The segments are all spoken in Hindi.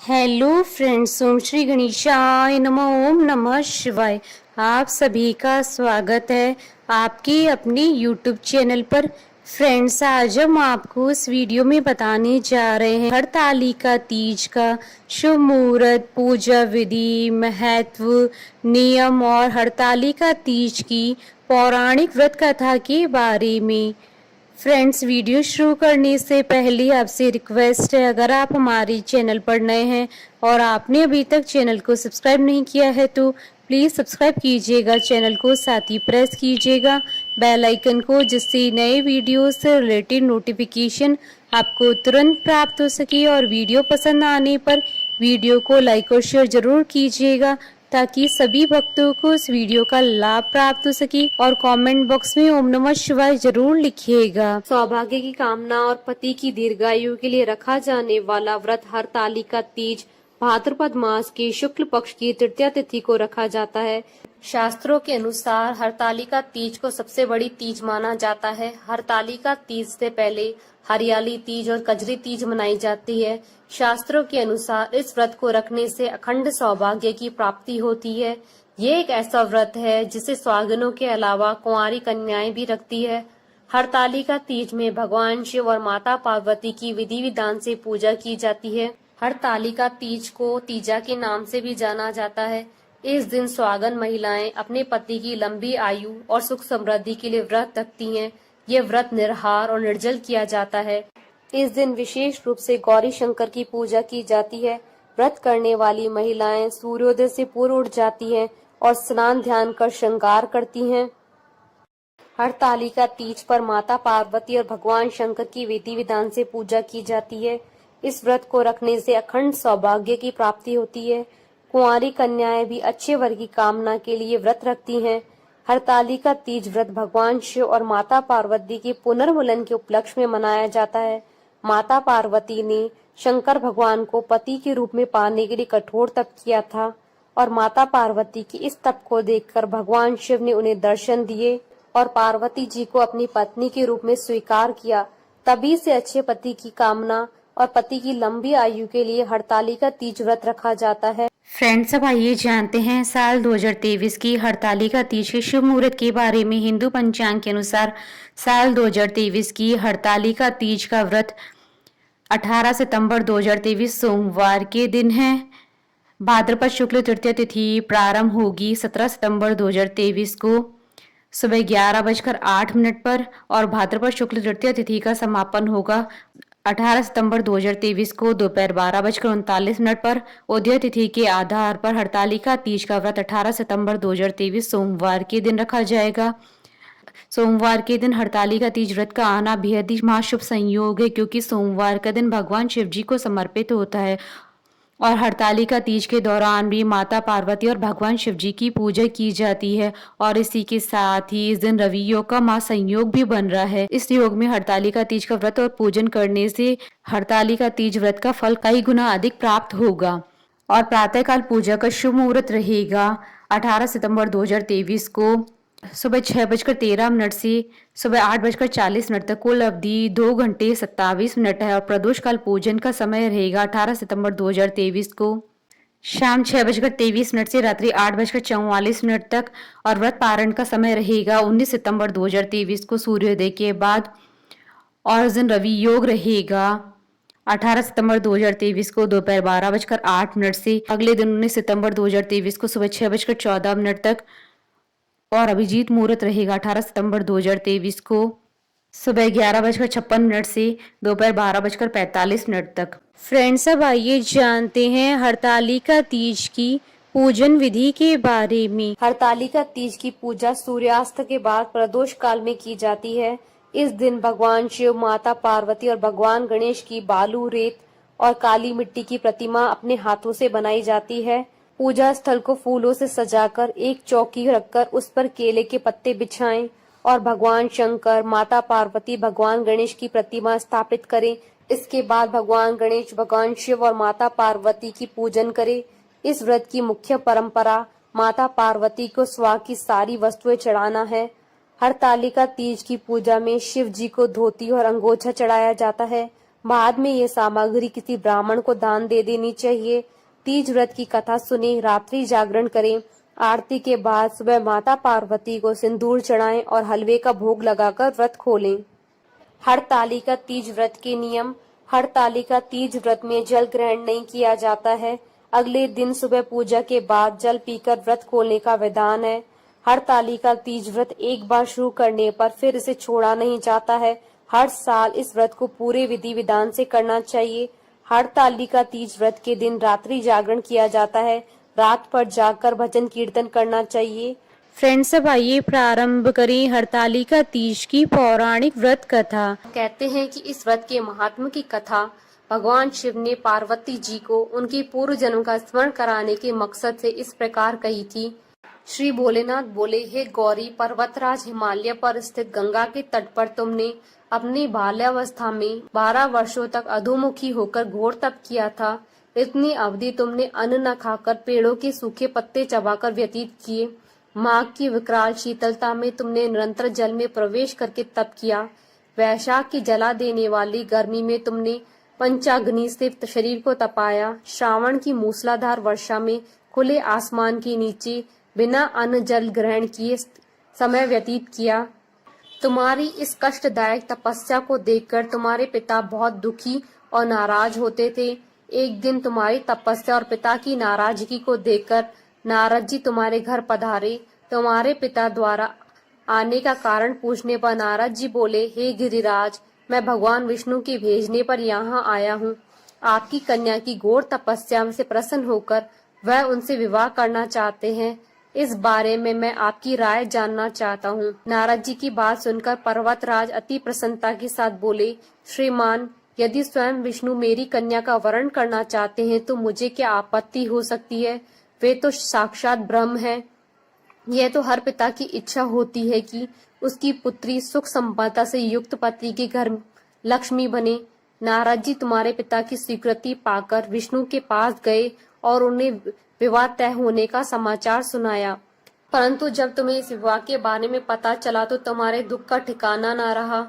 हेलो फ्रेंड्स, ओम श्री गणेशाय नमः। ओम नमः शिवाय। आप सभी का स्वागत है आपके अपने यूट्यूब चैनल पर। फ्रेंड्स, आज हम आपको इस वीडियो में बताने जा रहे हैं हरतालिका तीज का शुभ मुहूर्त, पूजा विधि, महत्व, नियम और हरतालिका तीज की पौराणिक व्रत कथा के बारे में। फ्रेंड्स, वीडियो शुरू करने से पहले आपसे रिक्वेस्ट है, अगर आप हमारे चैनल पर नए हैं और आपने अभी तक चैनल को सब्सक्राइब नहीं किया है तो प्लीज़ सब्सक्राइब कीजिएगा चैनल को, साथ ही प्रेस कीजिएगा बेल आइकन को, जिससे नए वीडियो से रिलेटेड नोटिफिकेशन आपको तुरंत प्राप्त हो सके। और वीडियो पसंद आने पर वीडियो को लाइक और शेयर जरूर कीजिएगा ताकि सभी भक्तों को इस वीडियो का लाभ प्राप्त हो सके। और कमेंट बॉक्स में ओम नमः शिवाय जरूर लिखिएगा। सौभाग्य की कामना और पति की दीर्घायु के लिए रखा जाने वाला व्रत हरतालिका तीज भाद्रपद मास के शुक्ल पक्ष की तृतीया तिथि को रखा जाता है। शास्त्रों के अनुसार हरतालिका तीज को सबसे बड़ी तीज माना जाता है। हरतालिका तीज से पहले हरियाली तीज और कजरी तीज मनाई जाती है। शास्त्रों के अनुसार इस व्रत को रखने से अखंड सौभाग्य की प्राप्ति होती है। ये एक ऐसा व्रत है जिसे सुहागिनों के अलावा कुंवारी कन्याएं भी रखती है। हरतालिका तीज में भगवान शिव और माता पार्वती की विधि विधान से पूजा की जाती है। हरतालिका तीज को तीजा के नाम से भी जाना जाता है। इस दिन सुहागन महिलाएं अपने पति की लंबी आयु और सुख समृद्धि के लिए व्रत रखती हैं। ये व्रत निराहार और निर्जल किया जाता है। इस दिन विशेष रूप से गौरी शंकर की पूजा की जाती है। व्रत करने वाली महिलाएं सूर्योदय से पूर्व उठ जाती हैं और स्नान ध्यान कर श्रृंगार करती हैं। हरतालिका तीज पर माता पार्वती और भगवान शंकर की विधि विधान से पूजा की जाती है। इस व्रत को रखने से अखंड सौभाग्य की प्राप्ति होती है। कुंवारी कन्याएं भी अच्छे वर की कामना के लिए व्रत रखती हैं। हरतालिका तीज व्रत भगवान शिव और माता पार्वती के पुनर्मिलन के उपलक्ष्य में मनाया जाता है। माता पार्वती ने शंकर भगवान को पति के रूप में पाने के लिए कठोर तप किया था और माता पार्वती की इस तप को देखकर भगवान शिव ने उन्हें दर्शन दिए और पार्वती जी को अपनी पत्नी के रूप में स्वीकार किया। तभी से अच्छे पति की कामना और पति की लंबी आयु के लिए हरतालिका तीज व्रत रखा जाता है। फ्रेंड्स, अब आइए जानते हैं साल 2023 की हरतालिका तीज के शुभ मुहूर्त के बारे में। हिंदू पंचांग के अनुसार साल 2023 की हरतालिका तीज का व्रत 18 सितंबर 2023 सोमवार के दिन है। भाद्रपद शुक्ल तृतीया तिथि प्रारंभ होगी 17 सितंबर 2023 को सुबह 11:08 पर और भाद्रपद शुक्ल तृतीया तिथि का समापन होगा 18 सितंबर 2023 को दोपहर 12:39 पर। उदय तिथि के आधार पर हरतालिका तीज का व्रत 18 सितंबर 2023 सोमवार के दिन रखा जाएगा। सोमवार के दिन हरतालिका तीज व्रत का आना बेहद ही महाशुभ संयोग है, क्योंकि सोमवार का दिन भगवान शिव जी को समर्पित होता है और हरतालिका तीज के दौरान भी माता पार्वती और भगवान शिव जी की पूजा की जाती है। और इसी के साथ ही इस दिन रवि योग का महासंयोग भी बन रहा है। इस योग में हरतालिका तीज का व्रत और पूजन करने से हरतालिका तीज व्रत का फल कई गुना अधिक प्राप्त होगा। और प्रातःकाल पूजा का शुभ मुहूर्त रहेगा 18 सितंबर 2023 को सुबह 6:13 से सुबह 8:40 तक। कुल अवधि 2 घंटे 27 मिनट है और प्रदोष काल पूजन का समय रहेगा 18 सितंबर 2023 को शाम 6:23 से रात्रि 8:44 तक। और व्रत पारण का समय रहेगा 19 सितंबर 2023 को सूर्योदय के बाद। और उस दिन रवि योग रहेगा 18 सितंबर 2023 को दोपहर 12:08 से अगले दिन 19 सितंबर 2023 को सुबह 6:14 तक। और अभिजीत मुहूर्त रहेगा 18 सितंबर 2023 को सुबह 11:56 से दोपहर 12:45 तक। फ्रेंड्स, अब आइए जानते हैं हरतालिका तीज की पूजन विधि के बारे में। हरतालिका तीज की पूजा सूर्यास्त के बाद प्रदोष काल में की जाती है। इस दिन भगवान शिव, माता पार्वती और भगवान गणेश की बालू, रेत और काली मिट्टी की प्रतिमा अपने हाथों से बनाई जाती है। पूजा स्थल को फूलों से सजाकर एक चौकी रखकर उस पर केले के पत्ते बिछाएं और भगवान शंकर, माता पार्वती, भगवान गणेश की प्रतिमा स्थापित करें। इसके बाद भगवान गणेश, भगवान शिव और माता पार्वती की पूजन करें। इस व्रत की मुख्य परंपरा माता पार्वती को स्वा की सारी वस्तुएं चढ़ाना है। हरतालिका तीज की पूजा में शिव जी को धोती और अंगोछा चढ़ाया जाता है। बाद में ये सामग्री किसी ब्राह्मण को दान दे देनी चाहिए। तीज व्रत की कथा सुने, रात्रि जागरण करें। आरती के बाद सुबह माता पार्वती को सिंदूर चढ़ाएं और हलवे का भोग लगाकर व्रत खोलें। हरतालिका तीज व्रत के नियम। हरतालिका तीज व्रत में जल ग्रहण नहीं किया जाता है। अगले दिन सुबह पूजा के बाद जल पीकर व्रत खोलने का विधान है। हरतालिका तीज व्रत एक बार शुरू करने पर फिर इसे छोड़ा नहीं जाता है। हर साल इस व्रत को पूरे विधि विधान से करना चाहिए। हरतालिका तीज व्रत के दिन रात्रि जागरण किया जाता है। रात पर जागकर भजन कीर्तन करना चाहिए। फ्रेंड्स, अब आइए प्रारंभ करें हरतालिका तीज की पौराणिक व्रत कथा। कहते हैं कि इस व्रत के महात्म की कथा भगवान शिव ने पार्वती जी को उनके पूर्व जन्म का स्मरण कराने के मकसद से इस प्रकार कही थी। श्री भोलेनाथ बोले, हे गौरी, पर्वतराज हिमालय पर स्थित गंगा के तट पर तुमने अपनी बाल्यावस्था में 12 वर्षों तक अधोमुखी होकर घोर तप किया था। इतनी अवधि तुमने अन्न न खाकर पेड़ों के सूखे पत्ते चबाकर व्यतीत किए। माघ की विकराल शीतलता में तुमने निरंतर जल में प्रवेश करके तप किया। वैशाख की जला देने वाली गर्मी में तुमने पंचाग्नि से शरीर को तपाया। श्रावण की मूसलाधार वर्षा में खुले आसमान के नीचे बिना अन्न जल ग्रहण किए समय व्यतीत किया। तुम्हारी इस कष्टदायक तपस्या को देखकर तुम्हारे पिता बहुत दुखी और नाराज होते थे। एक दिन तुम्हारी तपस्या और पिता की नाराजगी को देखकर नारद जी तुम्हारे घर पधारे। तुम्हारे पिता द्वारा आने का कारण पूछने पर नारद जी बोले, हे गिरिराज, मैं भगवान विष्णु के भेजने पर यहाँ आया हूँ। आपकी कन्या की घोर तपस्या से प्रसन्न होकर वह उनसे विवाह करना चाहते हैं। इस बारे में मैं आपकी राय जानना चाहता हूँ। नारद जी की बात सुनकर पर्वतराज अति प्रसन्नता के साथ बोले, श्रीमान, यदि स्वयं विष्णु मेरी कन्या का वरण करना चाहते हैं तो मुझे क्या आपत्ति हो सकती है। वे तो साक्षात ब्रह्म है। यह तो हर पिता की इच्छा होती है कि उसकी पुत्री सुख संपदा से युक्त पति के घर लक्ष्मी बने। नारद जी तुम्हारे पिता की स्वीकृति पाकर विष्णु के पास गए और उन्हें विवाह तय होने का समाचार सुनाया। परंतु जब तुम्हें इस विवाह के बारे में पता चला तो तुम्हारे दुख का ठिकाना न रहा।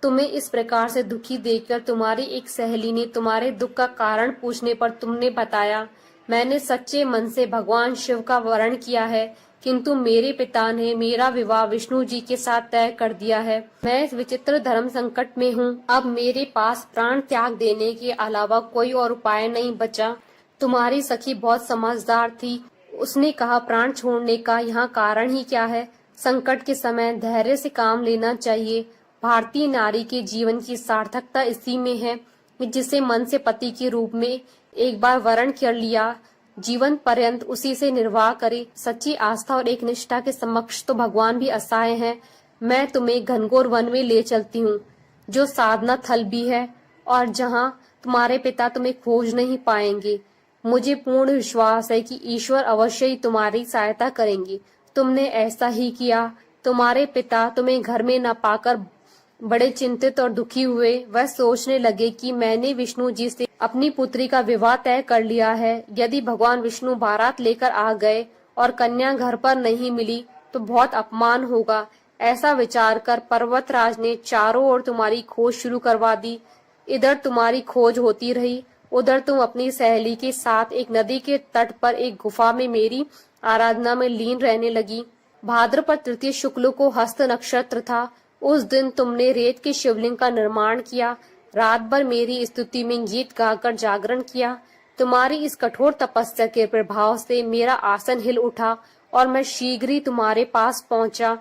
तुम्हें इस प्रकार से दुखी देखकर तुम्हारी एक सहेली ने तुम्हारे दुख का कारण पूछने पर तुमने बताया, मैंने सच्चे मन से भगवान शिव का वरण किया है, किंतु मेरे पिता ने मेरा विवाह विष्णु जी के साथ तय कर दिया है। मैं इस विचित्र धर्म संकट में हूँ। अब मेरे पास प्राण त्याग देने के अलावा कोई और उपाय नहीं बचा। तुम्हारी सखी बहुत समझदार थी। उसने कहा, प्राण छोड़ने का यहाँ कारण ही क्या है। संकट के समय धैर्य से काम लेना चाहिए। भारतीय नारी के जीवन की सार्थकता इसी में है कि जिसे मन से पति के रूप में एक बार वरण कर लिया, जीवन पर्यंत उसी से निर्वाह करे। सच्ची आस्था और एक निष्ठा के समक्ष तो भगवान भी असहाय हैं। मैं तुम्हें घनघोर वन में ले चलती हूँ, जो साधना थल भी है और जहाँ तुम्हारे पिता तुम्हें खोज नहीं पाएंगे। मुझे पूर्ण विश्वास है कि ईश्वर अवश्य ही तुम्हारी सहायता करेंगे। तुमने ऐसा ही किया। तुम्हारे पिता तुम्हें घर में न पाकर बड़े चिंतित और दुखी हुए। वह सोचने लगे कि मैंने विष्णु जी से अपनी पुत्री का विवाह तय कर लिया है। यदि भगवान विष्णु बारात लेकर आ गए और कन्या घर पर नहीं मिली तो बहुत अपमान होगा। ऐसा विचार कर पर्वतराज ने चारों ओर तुम्हारी खोज शुरू करवा दी। इधर तुम्हारी खोज होती रही, उधर तुम अपनी सहेली के साथ एक नदी के तट पर एक गुफा में मेरी आराधना में लीन रहने लगी। भाद्रपद तृतीय शुक्ल को हस्त नक्षत्र था। उस दिन तुमने रेत के शिवलिंग का निर्माण किया। रात भर मेरी स्तुति में गीत गाकर जागरण किया। तुम्हारी इस कठोर तपस्या के प्रभाव से मेरा आसन हिल उठा और मैं शीघ्र ही तुम्हारे पास पहुंचा।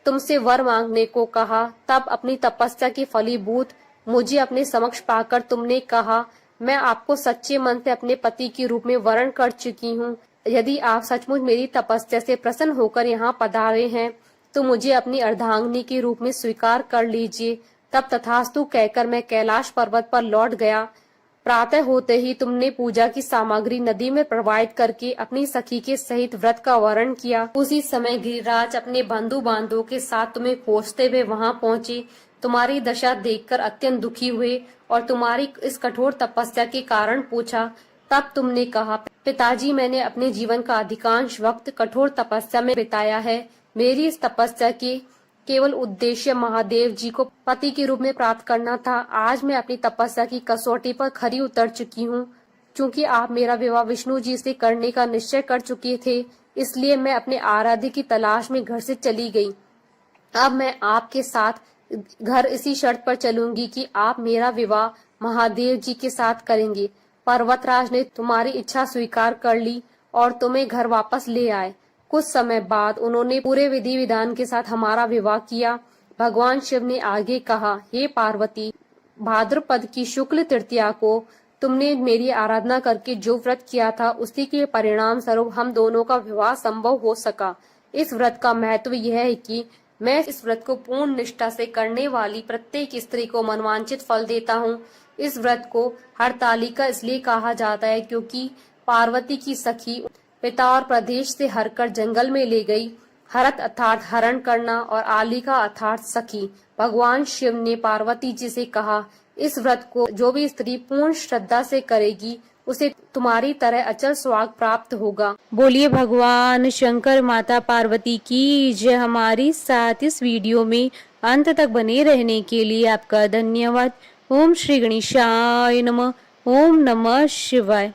तुमसे वर मांगने को कहा। तब अपनी तपस्या के फलीभूत मुझे अपने समक्ष पाकर तुमने कहा, मैं आपको सच्चे मन से अपने पति के रूप में वरण कर चुकी हूँ। यदि आप सचमुच मेरी तपस्या से प्रसन्न होकर यहाँ पधारे हैं तो मुझे अपनी अर्धांगिनी के रूप में स्वीकार कर लीजिए। तब तथास्तु कहकर मैं कैलाश पर्वत पर लौट गया। प्रातः होते ही तुमने पूजा की सामग्री नदी में प्रवाहित करके अपनी सखी के सहित व्रत का वरण किया। उसी समय गिरिराज अपने बंधु बांधवों के साथ तुम्हें खोजते हुए वहां पहुंचे। तुम्हारी दशा देखकर अत्यंत दुखी हुए और तुम्हारी इस कठोर तपस्या के कारण पूछा। तब तुमने कहा, पिताजी, मैंने अपने जीवन का अधिकांश वक्त कठोर तपस्या में बिताया है। मेरी इस तपस्या के केवल उद्देश्य महादेव जी को पति के रूप में प्राप्त करना था। आज मैं अपनी तपस्या की कसौटी पर खरी उतर चुकी हूँ। चूंकि आप मेरा विवाह विष्णु जी से करने का निश्चय कर चुके थे, इसलिए मैं अपने आराध्य की तलाश में घर से चली गई। अब मैं आपके साथ घर इसी शर्त पर चलूंगी कि आप मेरा विवाह महादेव जी के साथ करेंगे। पर्वतराज ने तुम्हारी इच्छा स्वीकार कर ली और तुम्हें घर वापस ले आए। कुछ समय बाद उन्होंने पूरे विधि विधान के साथ हमारा विवाह किया। भगवान शिव ने आगे कहा, हे पार्वती, भाद्रपद की शुक्ल तृतीया को तुमने मेरी आराधना करके जो व्रत किया था, उसी के परिणाम स्वरूप हम दोनों का विवाह संभव हो सका। इस व्रत का महत्व यह है कि मैं इस व्रत को पूर्ण निष्ठा से करने वाली प्रत्येक स्त्री को मनवांचित फल देता हूँ। इस व्रत को हरतालिका इसलिए कहा जाता है क्योंकि पार्वती की सखी पिता और प्रदेश से हरकर जंगल में ले गई। हरत अर्थात हरण करना और आलिका अर्थात सखी। भगवान शिव ने पार्वती जी से कहा, इस व्रत को जो भी स्त्री पूर्ण श्रद्धा से करेगी उसे तुम्हारी तरह अचल स्वाग प्राप्त होगा। बोलिए भगवान शंकर माता पार्वती की जय। हमारी साथ इस वीडियो में अंत तक बने रहने के लिए आपका धन्यवाद। ओम श्री गणेशाय नमः। ओम नमः शिवाय।